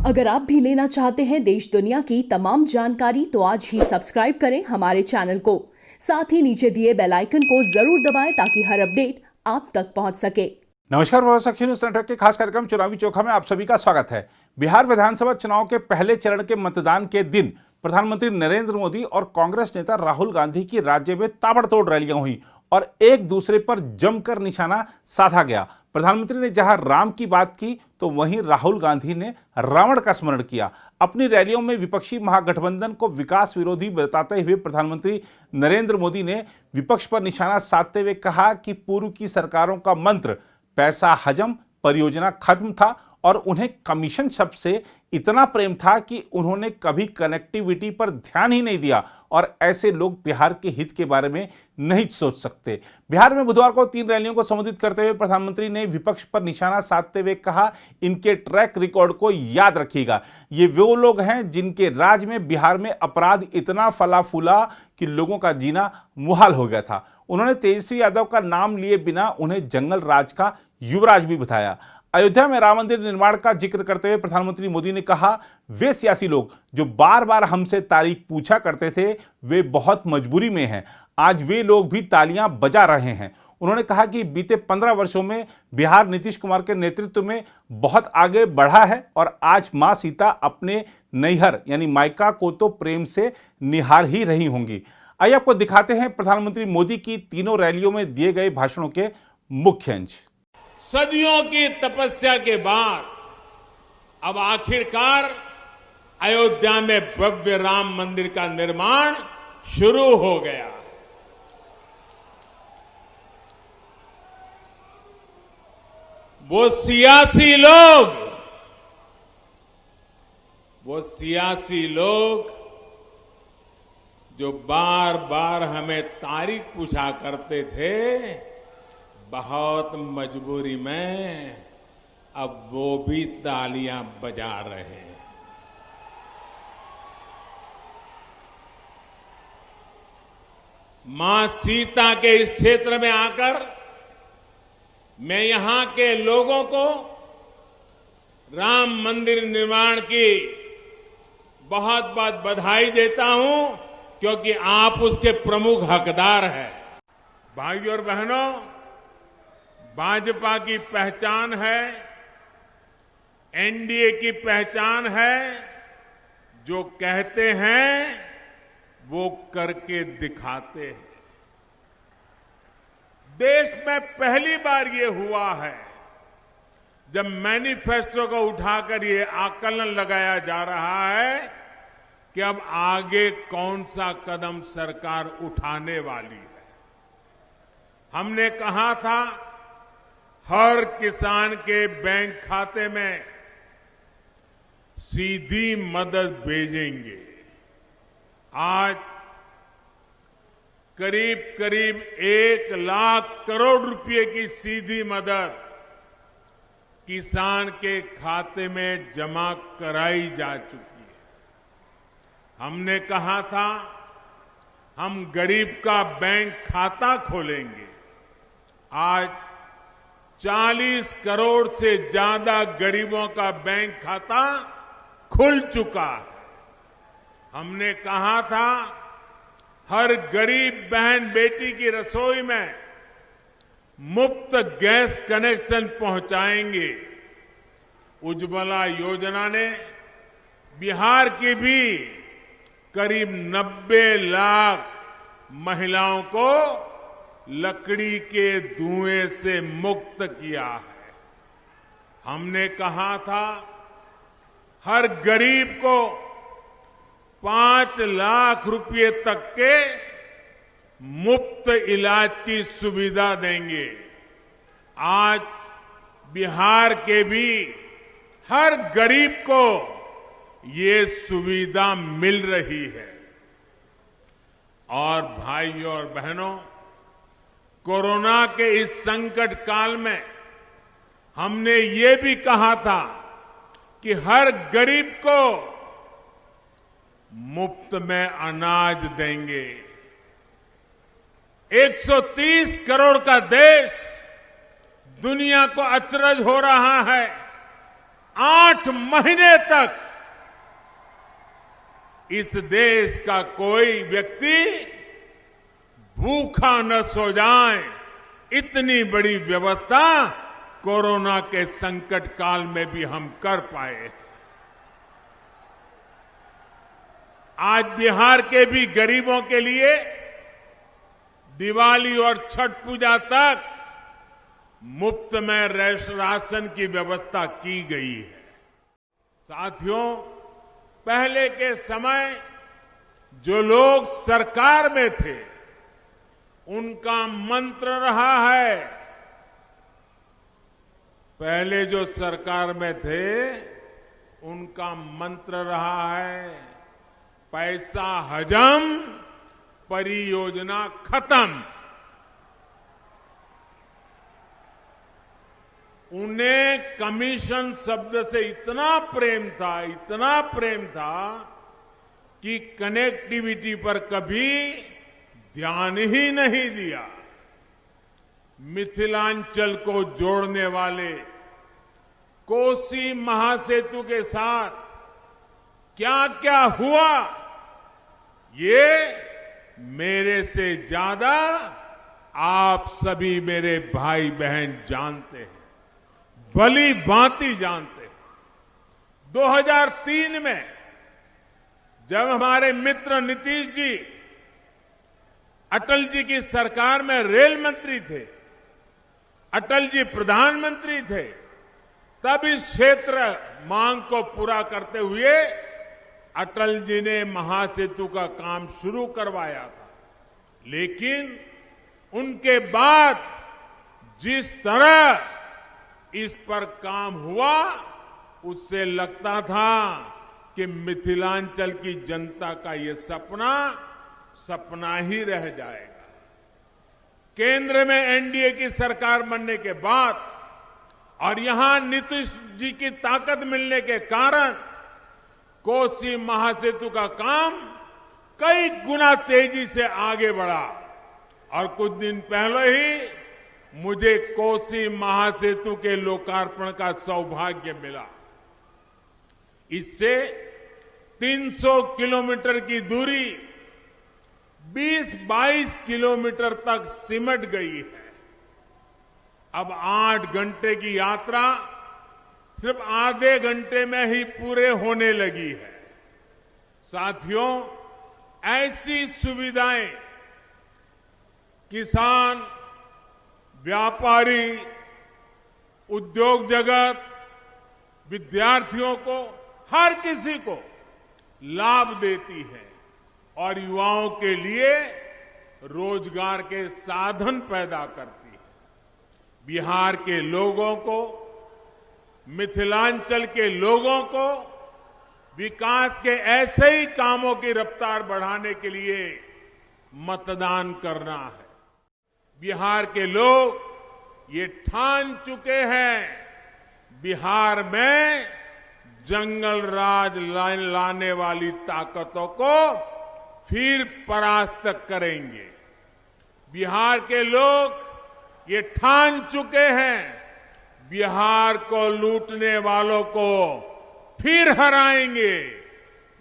अगर आप भी लेना चाहते हैं देश दुनिया की तमाम जानकारी तो आज ही सब्सक्राइब करें हमारे चैनल को। साथ ही नीचे दिए बेल आइकन को जरूर दबाएं ताकि हर अपडेट आप तक पहुंच सके। नमस्कार, बहुत न्यूज नेटवर्क के खास कार्यक्रम चुनावी चोखा में आप सभी का स्वागत है। बिहार विधानसभा चुनाव के पहले चरण के मतदान के दिन प्रधानमंत्री नरेंद्र मोदी और कांग्रेस नेता राहुल गांधी की राज्य में ताबड़तोड़ रैलियां हुई और एक दूसरे पर जमकर निशाना साधा गया। प्रधानमंत्री ने जहां राम की बात की तो वहीं राहुल गांधी ने रावण का स्मरण किया। अपनी रैलियों में विपक्षी महागठबंधन को विकास विरोधी बताते हुए प्रधानमंत्री नरेंद्र मोदी ने विपक्ष पर निशाना साधते हुए कहा कि पूर्व की सरकारों का मंत्र पैसा हजम, परियोजना खत्म था और उन्हें कमीशन शब्द से इतना प्रेम था कि उन्होंने कभी कनेक्टिविटी पर ध्यान ही नहीं दिया और ऐसे लोग बिहार के हित के बारे में नहीं सोच सकते। बिहार में बुधवार को 3 रैलियों को संबोधित करते हुए प्रधानमंत्री ने विपक्ष पर निशाना साधते हुए कहा, इनके ट्रैक रिकॉर्ड को याद रखिएगा। ये वो लोग हैं जिनके राज में बिहार में अपराध इतना फला फूला कि लोगों का जीना मुहाल हो गया था। उन्होंने तेजस्वी यादव का नाम लिए बिना उन्हें जंगल राज का युवराज भी बताया। अयोध्या में राम मंदिर निर्माण का जिक्र करते हुए प्रधानमंत्री मोदी ने कहा, वे सियासी लोग जो बार बार हमसे तारीख पूछा करते थे वे बहुत मजबूरी में हैं। आज वे लोग भी तालियां बजा रहे हैं। उन्होंने कहा कि बीते 15 वर्षों में बिहार नीतीश कुमार के नेतृत्व में बहुत आगे बढ़ा है और आज मां सीता अपने नैहर यानी मायका को तो प्रेम से निहार ही रही होंगी। आइए आपको दिखाते हैं प्रधानमंत्री मोदी की तीनों रैलियों में दिए गए भाषणों के मुख्य अंश। सदियों की तपस्या के बाद अब आखिरकार अयोध्या में भव्य राम मंदिर का निर्माण शुरू हो गया। वो सियासी लोग जो बार बार हमें तारीख पूछा करते थे, बहुत मजबूरी में अब वो भी तालियां बजा रहे हैं। मां सीता के इस क्षेत्र में आकर मैं यहां के लोगों को राम मंदिर निर्माण की बहुत बहुत बधाई देता हूं, क्योंकि आप उसके प्रमुख हकदार हैं। भाइयों और बहनों, भाजपा की पहचान है, एनडीए की पहचान है, जो कहते हैं वो करके दिखाते हैं। देश में पहली बार ये हुआ है जब मैनिफेस्टो को उठाकर ये आकलन लगाया जा रहा है कि अब आगे कौन सा कदम सरकार उठाने वाली है। हमने कहा था हर किसान के बैंक खाते में सीधी मदद भेजेंगे। आज करीब करीब 1 लाख करोड़ रुपए की सीधी मदद किसान के खाते में जमा कराई जा चुकी है। हमने कहा था हम गरीब का बैंक खाता खोलेंगे। आज 40 करोड़ से ज्यादा गरीबों का बैंक खाता खुल चुका है। हमने कहा था हर गरीब बहन बेटी की रसोई में मुफ्त गैस कनेक्शन पहुंचाएंगे। उज्ज्वला योजना ने बिहार की भी करीब 90 लाख महिलाओं को लकड़ी के धुएं से मुक्त किया है। हमने कहा था हर गरीब को 5 लाख रुपए तक के मुफ्त इलाज की सुविधा देंगे। आज बिहार के भी हर गरीब को ये सुविधा मिल रही है। और भाइयों और बहनों, कोरोना के इस संकट काल में हमने ये भी कहा था कि हर गरीब को मुफ्त में अनाज देंगे। 130 करोड़ का देश दुनिया को अचरज हो रहा है। 8 महीने तक इस देश का कोई व्यक्ति भूखा न सो जाए, इतनी बड़ी व्यवस्था कोरोना के संकट काल में भी हम कर पाए। आज बिहार के भी गरीबों के लिए दिवाली और छठ पूजा तक मुफ्त में राशन की व्यवस्था की गई है। साथियों, पहले के समय जो लोग सरकार में थे, उनका मंत्र रहा है, पहले जो सरकार में थे उनका मंत्र रहा है, पैसा हजम, परियोजना खत्म। उन्हें कमीशन शब्द से इतना प्रेम था कि कनेक्टिविटी पर कभी ध्यान ही नहीं दिया। मिथिलांचल को जोड़ने वाले कोसी महासेतु के साथ क्या क्या हुआ, ये मेरे से ज्यादा आप सभी मेरे भाई बहन जानते हैं, भली भांति जानते हैं। 2003 में जब हमारे मित्र नीतीश जी अटल जी की सरकार में रेल मंत्री थे, अटल जी प्रधानमंत्री थे, तब इस क्षेत्र मांग को पूरा करते हुए अटल जी ने महासेतु का काम शुरू करवाया था। लेकिन उनके बाद जिस तरह इस पर काम हुआ, उससे लगता था कि मिथिलांचल की जनता का ये सपना ही रह जाएगा। केंद्र में एनडीए की सरकार बनने के बाद और यहां नीतीश जी की ताकत मिलने के कारण कोसी महासेतु का काम कई गुना तेजी से आगे बढ़ा और कुछ दिन पहले ही मुझे कोसी महासेतु के लोकार्पण का सौभाग्य मिला। इससे 300 किलोमीटर की दूरी 20-22 किलोमीटर तक सिमट गई है। अब 8 घंटे की यात्रा सिर्फ आधे घंटे में ही पूरे होने लगी है। साथियों, ऐसी सुविधाएं किसान, व्यापारी, उद्योग जगत, विद्यार्थियों को, हर किसी को लाभ देती है और युवाओं के लिए रोजगार के साधन पैदा करती है। बिहार के लोगों को, मिथिलांचल के लोगों को विकास के ऐसे ही कामों की रफ्तार बढ़ाने के लिए मतदान करना है। बिहार के लोग ये ठान चुके हैं, बिहार में जंगल राज लाने वाली ताकतों को फिर परास्त करेंगे। बिहार के लोग ये ठान चुके हैं, बिहार को लूटने वालों को फिर हराएंगे।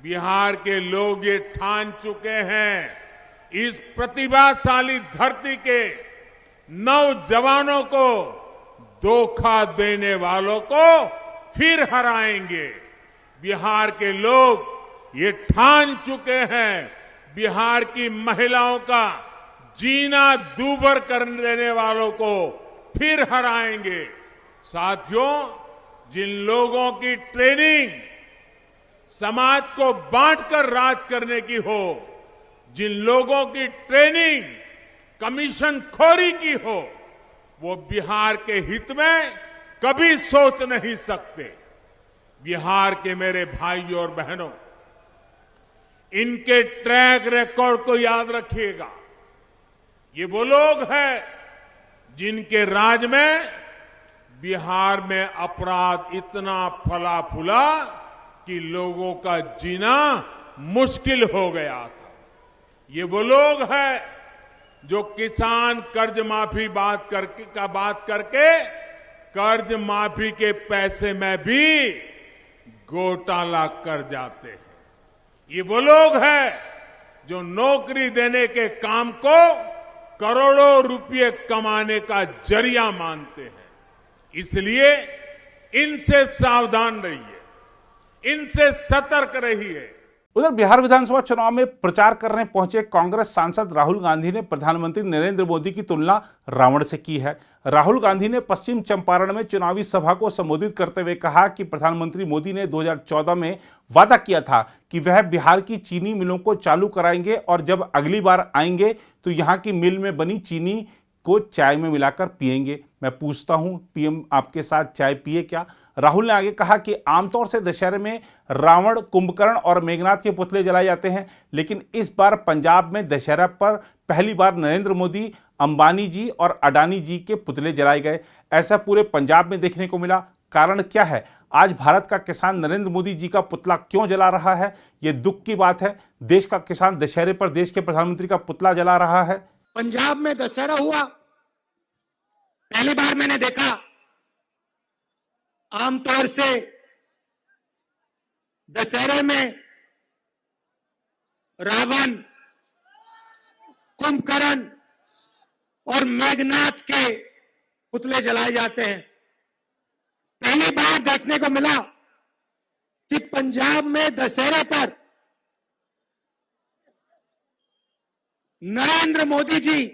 बिहार के लोग ये ठान चुके हैं, इस प्रतिभाशाली धरती के नौजवानों को धोखा देने वालों को फिर हराएंगे। बिहार के लोग ये ठान चुके हैं, बिहार की महिलाओं का जीना दूभर कर देने वालों को फिर हराएंगे। साथियों, जिन लोगों की ट्रेनिंग समाज को बांटकर राज करने की हो, जिन लोगों की ट्रेनिंग कमीशन खोरी की हो, वो बिहार के हित में कभी सोच नहीं सकते। बिहार के मेरे भाइयों और बहनों, इनके ट्रैक रिकॉर्ड को याद रखिएगा। ये वो लोग हैं जिनके राज में बिहार में अपराध इतना फला फूला कि लोगों का जीना मुश्किल हो गया था। ये वो लोग हैं जो किसान कर्ज माफी बात करके कर्ज माफी के पैसे में भी घोटाला कर जाते हैं। ये वो लोग हैं जो नौकरी देने के काम को करोड़ों रुपए कमाने का जरिया मानते हैं। इसलिए इनसे सावधान रहिए, इनसे सतर्क रहिए। उधर बिहार विधानसभा चुनाव में प्रचार करने पहुंचे कांग्रेस सांसद राहुल गांधी ने प्रधानमंत्री नरेंद्र मोदी की तुलना रावण से की है। राहुल गांधी ने पश्चिम चंपारण में चुनावी सभा को संबोधित करते हुए कहा कि प्रधानमंत्री मोदी ने 2014 में वादा किया था कि वह बिहार की चीनी मिलों को चालू कराएंगे और जब अगली बार आएंगे तो यहां की मिल में बनी चीनी को चाय में मिलाकर पिएंगे। मैं पूछता हूं, पीएम आपके साथ चाय पिए क्या? राहुल ने आगे कहा कि आमतौर से दशहरे में रावण, कुंभकर्ण और मेघनाथ के पुतले जलाए जाते हैं, लेकिन इस बार पंजाब में दशहरा पर पहली बार नरेंद्र मोदी, अंबानी जी और अडानी जी के पुतले जलाए गए। ऐसा पूरे पंजाब में देखने को मिला। कारण क्या है? आज भारत का किसान नरेंद्र मोदी जी का पुतला क्यों जला रहा है? ये दुख की बात है। देश का किसान दशहरे पर देश के प्रधानमंत्री का पुतला जला रहा है। पंजाब में दशहरा हुआ, पहली बार मैंने देखा। आमतौर से दशहरे में रावण, कुंभकर्ण और मेघनाथ के पुतले जलाए जाते हैं। पहली बार देखने को मिला कि पंजाब में दशहरे पर नरेंद्र मोदी जी,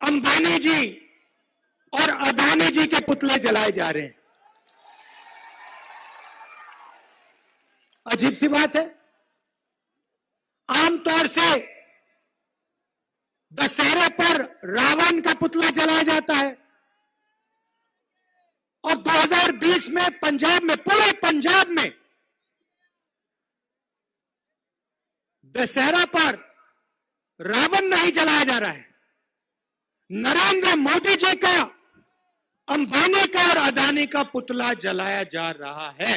अंबानी जी और अडानी जी के पुतले जलाए जा रहे हैं। अजीब सी बात है। आमतौर से दशहरे पर रावण का पुतला जलाया जाता है और 2020 में पंजाब में, पूरे पंजाब में दशहरा पर रावण नहीं जलाया जा रहा है, नरेंद्र मोदी जी का, अंबानी का और अडानी का पुतला जलाया जा रहा है।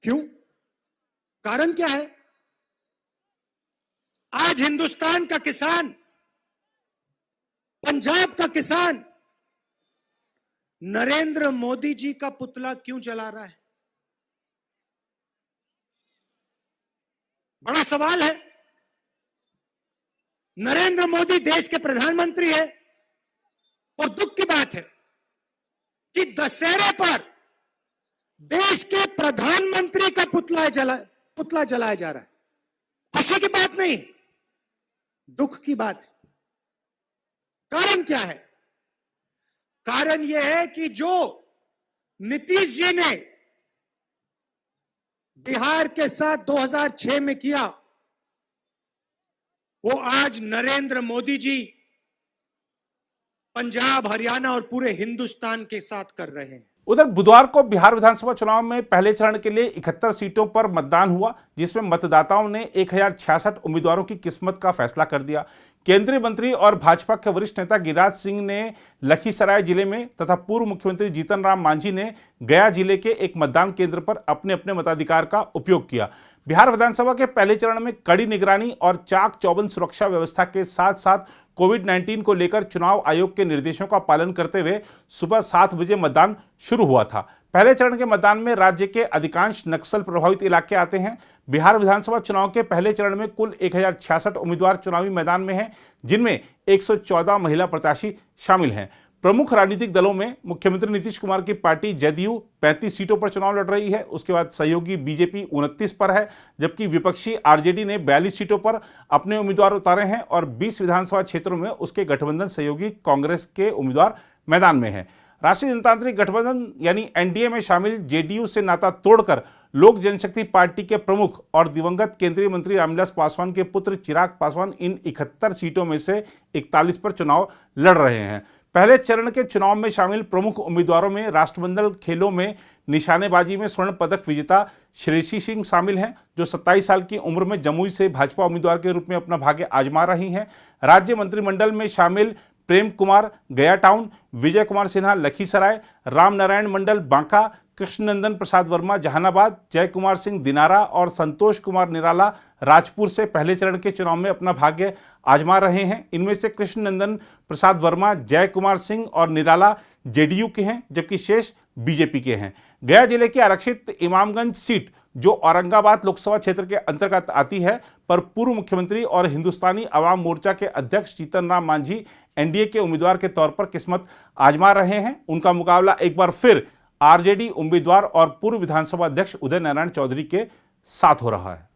क्यों? कारण क्या है? आज हिंदुस्तान का किसान, पंजाब का किसान नरेंद्र मोदी जी का पुतला क्यों जला रहा है? बड़ा सवाल है। नरेंद्र मोदी देश के प्रधानमंत्री है और दुख की बात है कि दशहरे पर देश के प्रधानमंत्री का पुतला जलाया जा रहा है। खुशी की बात नहीं, दुख की बात है। कारण क्या है? कारण यह है कि जो नीतीश जी ने बिहार के साथ 2006 में किया, वो आज नरेंद्र मोदी जी पंजाब, हरियाणा और पूरे हिंदुस्तान के साथ कर रहे हैं। उधर बुधवार को बिहार विधानसभा चुनाव में पहले चरण के लिए 71 सीटों पर मतदान हुआ, जिसमें मतदाताओं ने 1066 उम्मीदवारों की किस्मत का फैसला कर दिया। केंद्रीय मंत्री और भाजपा के वरिष्ठ नेता गिरिराज सिंह ने लखीसराय जिले में तथा पूर्व मुख्यमंत्री जीतन राम मांझी ने गया जिले के एक मतदान केंद्र पर अपने अपने मताधिकार का उपयोग किया। बिहार विधानसभा के पहले चरण में कड़ी निगरानी और चाक चौबंद सुरक्षा व्यवस्था के साथ साथ कोविड-19 को लेकर चुनाव आयोग के निर्देशों का पालन करते हुए सुबह 7 बजे मतदान शुरू हुआ था। पहले चरण के मतदान में राज्य के अधिकांश नक्सल प्रभावित इलाके आते हैं। बिहार विधानसभा चुनाव के पहले चरण में कुल 1066 उम्मीदवार चुनावी मैदान में हैं, जिनमें 114 महिला प्रत्याशी शामिल हैं। प्रमुख राजनीतिक दलों में मुख्यमंत्री नीतीश कुमार की पार्टी जदयू 35 सीटों पर चुनाव लड़ रही है। उसके बाद सहयोगी बीजेपी 29 पर है, जबकि विपक्षी आरजेडी ने 42 सीटों पर अपने उम्मीदवार उतारे हैं और 20 विधानसभा क्षेत्रों में उसके गठबंधन सहयोगी कांग्रेस के उम्मीदवार मैदान में हैं। राष्ट्रीय जनतांत्रिक गठबंधन यानी एनडीए में शामिल जेडीयू से नाता तोड़कर लोक जनशक्ति पार्टी के प्रमुख और दिवंगत केंद्रीय मंत्री रामविलास पासवान के पुत्र चिराग पासवान इन 71 सीटों में से 41 पर चुनाव लड़ रहे हैं। पहले चरण के चुनाव में शामिल प्रमुख उम्मीदवारों में राष्ट्रमंडल खेलों में निशानेबाजी में स्वर्ण पदक विजेता श्रेयसी सिंह शामिल हैं, जो 27 साल की उम्र में जमुई से भाजपा उम्मीदवार के रूप में अपना भाग्य आजमा रही हैं। राज्य मंत्रिमंडल में शामिल प्रेम कुमार गया टाउन, विजय कुमार सिन्हा लखीसराय, राम नारायण मंडल बांका, कृष्णनंदन प्रसाद वर्मा जहानाबाद, जय कुमार सिंह दिनारा और संतोष कुमार निराला राजपुर से पहले चरण के चुनाव में अपना भाग्य आजमा रहे हैं। इनमें से कृष्णनंदन प्रसाद वर्मा, जय कुमार सिंह और निराला जेडीयू के हैं, जबकि शेष बीजेपी के हैं। गया जिले की आरक्षित इमामगंज सीट जो औरंगाबाद लोकसभा क्षेत्र के अंतर्गत आती है, पर पूर्व मुख्यमंत्री और हिंदुस्तानी अवाम मोर्चा के अध्यक्ष जीतन राम मांझी एनडीए के उम्मीदवार के तौर पर किस्मत आजमा रहे हैं। उनका मुकाबला एक बार फिर आरजेडी उम्मीदवार और पूर्व विधानसभा अध्यक्ष उदय नारायण चौधरी के साथ हो रहा है।